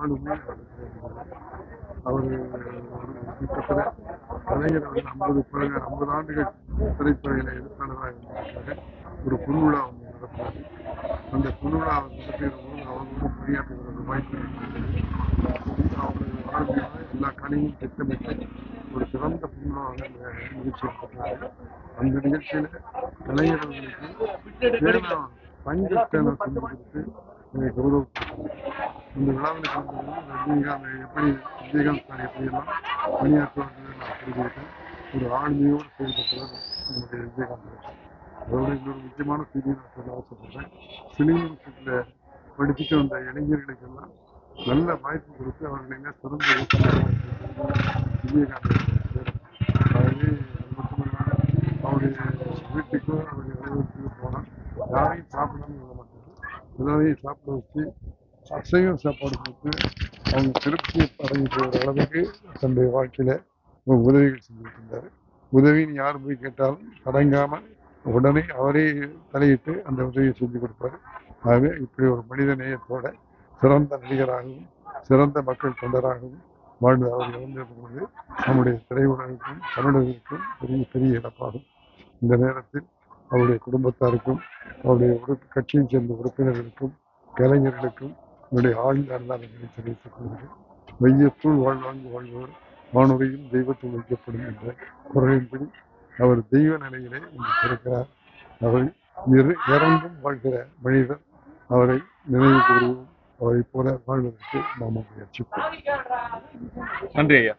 நாடுமே அவர் கிட்டத்தட்ட கலைஞர் 50 ஆண்டுகள் திரைத்துறையில எழுத்தாளராக இருந்திருக்காரு. ஒரு பொன்விழா ஒன்று நடத்துறாரு. அந்த பொன்விழா நடத்துகிற போது அவரோடு பணியாற்றுகிற ஒரு வாய்ப்பு அவருடைய வாழ்க்கையாக எல்லா கலையும் திட்டமிட்டு ஒரு சிறந்த பொன்விழாவாக அந்த நிகழ்ச்சி நடத்துறாரு. அந்த நிகழ்ச்சியில கலைஞர்களுக்கு தங்க பேனா செஞ்சு கொடுத்து கௌரவப்படுத்துறாரு. இந்த விழாவில் கலந்து ரஜினிகாந்த் விஜயகாந்த் சார் எப்படியெல்லாம் பணியாற்றுவார்கள் நான் புரிஞ்சுக்கிட்டேன். ஒரு ஆளுமையோடு செயல்பட்டவர் நம்முடைய விஜயகாந்த். அதோட இன்னொரு முக்கியமான செய்தி நான் சொல்ல ஆசைப்படுறேன். சினிமா படிச்சுட்டு வந்த இளைஞர்களுக்கெல்லாம் நல்ல வாய்ப்பு கொடுத்து அவர்களை சிறந்த விஜயகாந்த். அதாவது அது மட்டுமல்லாமல் அவருடைய வீட்டுக்கோ அவருடைய அலுவலகத்துக்கோ போனால் யாரையும் சாப்பிடாம விட மாட்டாங்க. எல்லாரையும் சாப்பிட வச்சு அசைவ சாப்பாடு கொடுத்து அவங்க திருப்தியை அடைஞ்சு போகிற அளவுக்கு தன்னுடைய வாழ்க்கையில உதவிகள் செஞ்சுட்டு இருந்தாரு. உதவின்னு யார் போய் கேட்டாலும் தடங்காம உடனே அவரே தலையிட்டு அந்த உதவியை செஞ்சு கொடுப்பாரு. ஆகவே இப்படி ஒரு மனித நேயத்தோட சிறந்த நடிகராகவும் சிறந்த மக்கள் தொண்டராகவும் வாழ்ந்து அவர் இழந்திருப்பது நம்முடைய திரையுலகுக்கும் தமிழர்களுக்கும் பெரிய பெரிய இழப்பாகும். இந்த நேரத்தில் அவருடைய குடும்பத்தாருக்கும் அவருடைய கட்சியை சேர்ந்த உறுப்பினர்களுக்கும் கலைஞர்களுக்கும் என்னுடைய ஆழ்ந்த அல்லாதங்களை தெரிவித்துக் கொள்கிறேன். மையத்துள் வாழ்வாங்கு வாழ்பவர் வானுரையும் தெய்வத்துள் வைக்கப்படும் என்ற குரலின்படி அவர் தெய்வ நிலையிலே இருக்கிறார். அவர் இறங்கும் வாழ்கிற மனிதர். அவரை நினைவு கூறுவோம். அவரை போல வாழ்வதற்கு நாம் முயற்சிப்போம். நன்றி ஐயா.